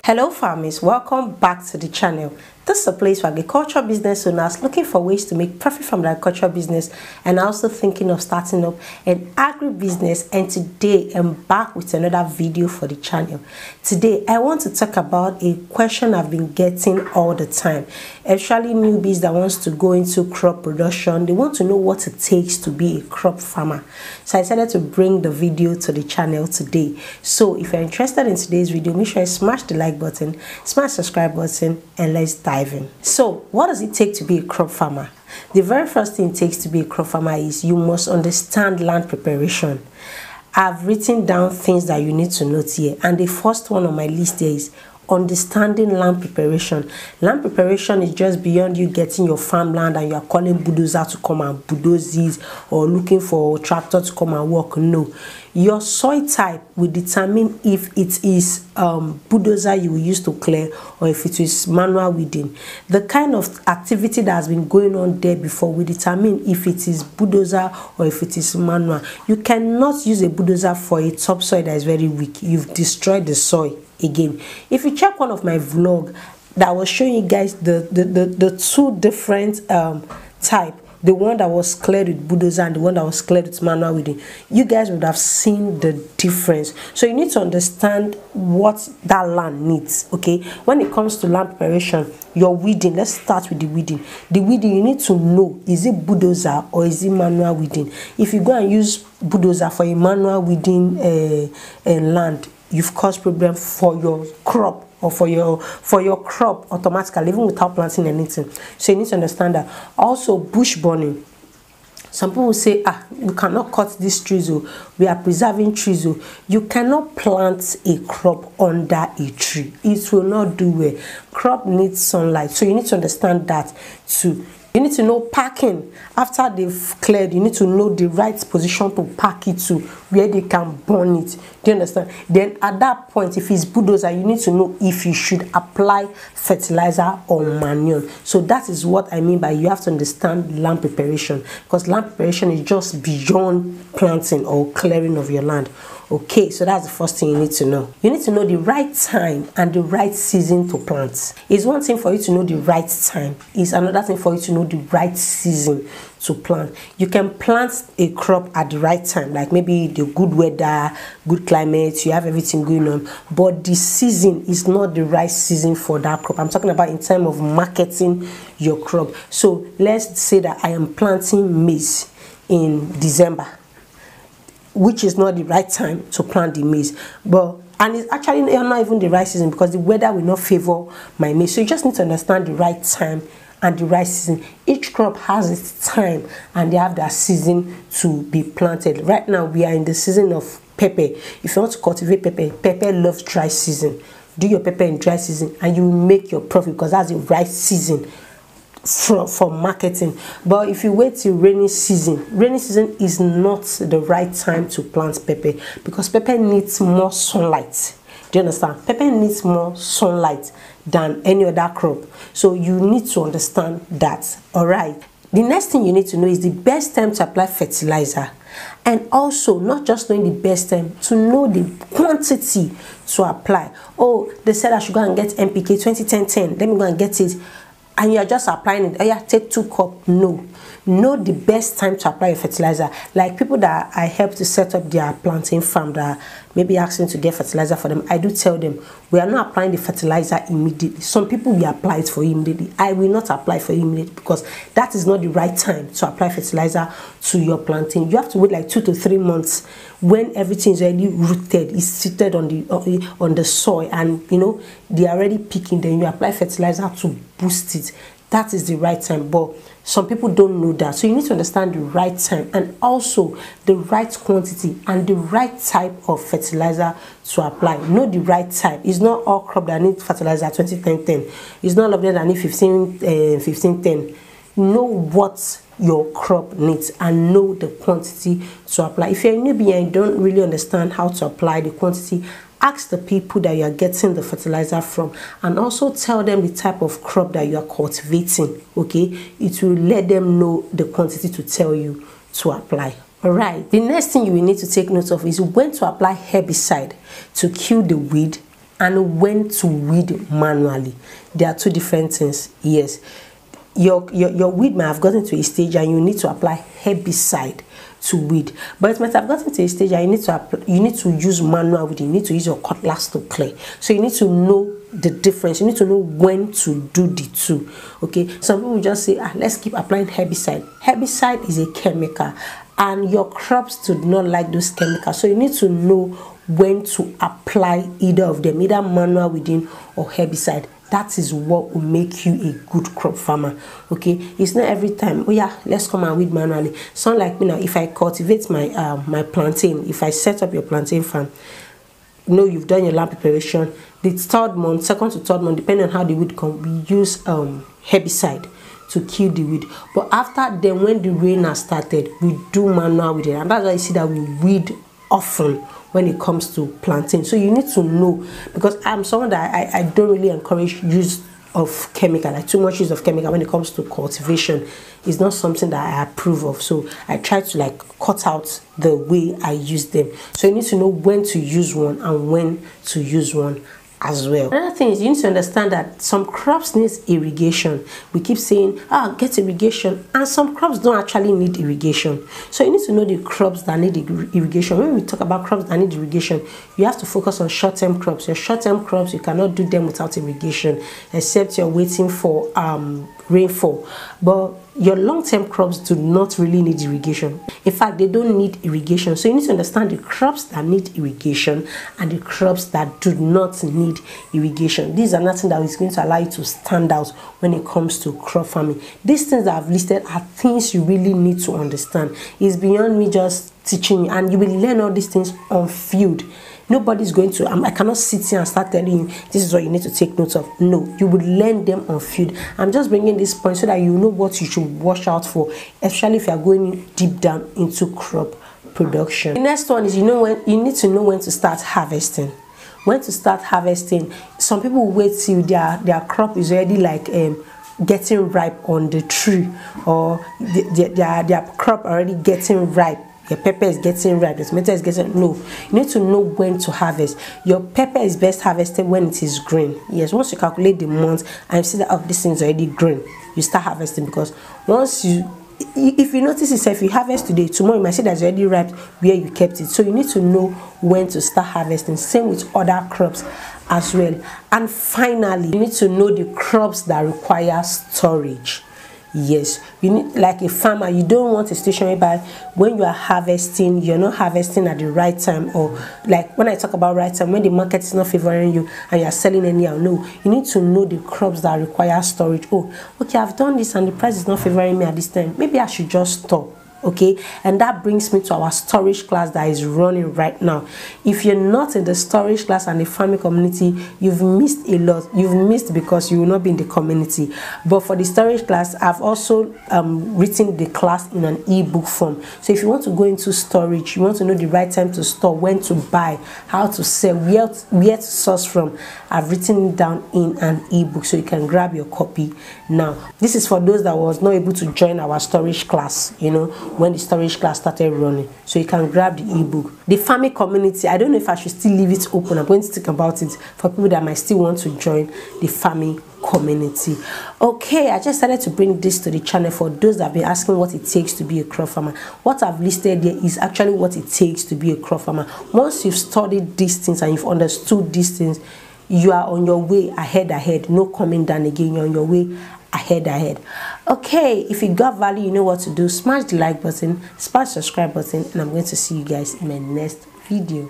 Hello farmers, welcome back to the channel. This is a place for agricultural business owners looking for ways to make profit from the agricultural business and also thinking of starting up an agribusiness. And today I'm back with another video for the channel. Today I want to talk about a question I've been getting all the time, especially newbies that wants to go into crop production. They want to know what it takes to be a crop farmer. So I decided to bring the video to the channel today. So if you're interested in today's video, make sure you smash the like button, smash the subscribe button, and let's dive in. So what does it take to be a crop farmer? The very first thing it takes to be a crop farmer is you must understand land preparation. I've written down things that you need to note here, and the first one on my list here is understanding land preparation. Land preparation is just beyond you getting your farmland and you are calling bulldozer to come and bulldoze this or looking for a tractor to come and work. No, your soil type will determine if it is bulldozer you will use to clear or if it is manual weeding. The kind of activity that has been going on there before will determine if it is bulldozer or if it is manual. You cannot use a bulldozer for a topsoil that is very weak. You've destroyed the soil. Again, if you check one of my vlog that was showing you guys the two different type, the one that was cleared with bulldozer and the one that was cleared with manual weeding, you guys would have seen the difference. So you need to understand what that land needs. Okay, when it comes to land preparation, your weeding, let's start with the weeding. The weeding, you need to know, is it bulldozer or is it manual weeding? If you go and use bulldozer for a manual weeding land, you've caused problem for your crop or for your crop automatically, even without planting anything. So you need to understand that. Also, bush burning. Some people will say, you cannot cut these trees, or we are preserving trees. Or you cannot plant a crop under a tree. It will not do well. Crop needs sunlight. So you need to understand that too. You need to know packing. After they've cleared, you need to know the right position to pack it to, where they can burn it. Do you understand? Then at that point, if it's bulldozer, you need to know if you should apply fertilizer or manure. So that is what I mean by you have to understand land preparation, because land preparation is just beyond planting or clearing of your land. Okay, so that's the first thing you need to know. You need to know the right time and the right season to plant. It's one thing for you to know the right time. It's another thing for you to know the right season to plant. You can plant a crop at the right time, like maybe the good weather, good climate, you have everything going on, but the season is not the right season for that crop. I'm talking about in terms of marketing your crop. So let's say that I am planting maize in December, which is not the right time to plant the maize, and it's actually not even the right season because the weather will not favor my maize. So you just need to understand the right time and the right season. Each crop has its time and they have their season to be planted. Right now we are in the season of pepper. If you want to cultivate pepper, pepper loves dry season. Do your pepper in dry season and you will make your profit because that's the right season for marketing. But if you wait till rainy season is not the right time to plant pepper because pepper needs more sunlight. Do you understand? Pepper needs more sunlight than any other crop. So you need to understand that. All right. The next thing you need to know is the best time to apply fertilizer, and also not just knowing the best time, to know the quantity to apply. Oh, they said I should go and get NPK 20-10-10. Let me go and get it. And you are just applying it. Oh yeah, take 2 cups. No. Know the best time to apply your fertilizer. Like people that I help to set up their planting farm that maybe asking to get fertilizer for them, I do tell them we are not applying the fertilizer immediately. Some people will apply it for you immediately. I will not apply for you immediately because that is not the right time to apply fertilizer to your planting. You have to wait like 2 to 3 months when everything is already rooted, is seated on the soil, and you know they are already picking. Then you apply fertilizer to boost it. That is the right time, but some people don't know that. So you need to understand the right time and also the right quantity and the right type of fertilizer to apply. Know the right type. It's not all crop that need fertilizer 20-10-10. It's not all of them that need 15-10. Know what your crop needs and know the quantity to apply. If you're a newbie and you don't really understand how to apply the quantity, ask the people that you are getting the fertilizer from and also tell them the type of crop that you are cultivating. Okay, it will let them know the quantity to tell you to apply. All right, the next thing you will need to take note of is when to apply herbicide to kill the weed and when to weed manually. There are two different things. Yes, your weed might have gotten to a stage and you need to apply herbicide to weed, but it might have gotten to a stage and you need to use manual weeding. You need to use your cutlass to clear. So you need to know the difference. You need to know when to do the two. Okay, some people just say, let's keep applying herbicide. Herbicide is a chemical and your crops do not like those chemicals, so you need to know when to apply either of them, either manual weeding or herbicide. That is what will make you a good crop farmer. Okay, it's not every time, oh yeah, let's come and weed manually. Sound like me now, if I cultivate my my plantain, if I set up your plantain farm, you know, you've done your land preparation, the third month, second to third month, depending on how the weed come, we use herbicide to kill the weed. But after then, when the rain has started, we do manual weeding, and that's why you see that we weed often when it comes to planting. So you need to know, because I'm someone that I don't really encourage use of chemical, like too much use of chemical when it comes to cultivation. Is not something that I approve of, so I try to like cut out the way I use them. So you need to know when to use one and when to use one as well. Another thing is you need to understand that some crops need irrigation. We keep saying, get irrigation, and some crops don't actually need irrigation. So you need to know the crops that need irrigation. When we talk about crops that need irrigation, you have to focus on short-term crops. Your short-term crops, you cannot do them without irrigation, except you're waiting for rainfall. But your long-term crops do not really need irrigation. In fact, they don't need irrigation. So you need to understand the crops that need irrigation and the crops that do not need irrigation. These are nothing that is going to allow you to stand out when it comes to crop farming. These things that I've listed are things you really need to understand. It's beyond me just teaching you, and you will learn all these things on field. Nobody's going to, I cannot sit here and start telling you this is what you need to take note of. No, you would learn them on field. I'm just bringing this point so that you know what you should watch out for, especially if you are going deep down into crop production. The next one is, you need to know when to start harvesting. When to start harvesting. Some people wait till their crop is already like getting ripe on the tree, or their crop already getting ripe. Your pepper is getting ripe, your tomato is getting, no. You need to know when to harvest. Your pepper is best harvested when it is green. Yes, once you calculate the month and you see that this thing is already green, you start harvesting, because once if you notice yourself, if you harvest today, tomorrow you might see that it's already ripe where you kept it. So you need to know when to start harvesting. Same with other crops as well. And finally, you need to know the crops that require storage. Yes, you need, like a farmer, you don't want a situation whereby when you are harvesting, you're not harvesting at the right time, or like when I talk about right time, when the market is not favoring you and you're selling anyhow. No, you need to know the crops that require storage. Oh, okay, I've done this and the price is not favoring me at this time. Maybe I should just stop. Okay, and that brings me to our storage class that is running right now. If you're not in the storage class and the farming community, you've missed a lot. You've missed because you will not be in the community. But for the storage class, I've also written the class in an ebook form. So if you want to go into storage, you want to know the right time to store, when to buy, how to sell, where to source from, I've written it down in an ebook, so you can grab your copy now. This is for those that was not able to join our storage class, when the storage class started running, so you can grab the ebook. The farming community, I don't know if I should still leave it open. I'm going to think about it for people that might still want to join the farming community. Okay, I just started to bring this to the channel for those that have been asking what it takes to be a crop farmer. What I've listed here is actually what it takes to be a crop farmer. Once you've studied these things and you've understood these things, you are on your way ahead. No coming down again. You're on your way ahead. Okay, if you got value, you know what to do. Smash the like button, smash the subscribe button, and I'm going to see you guys in my next video.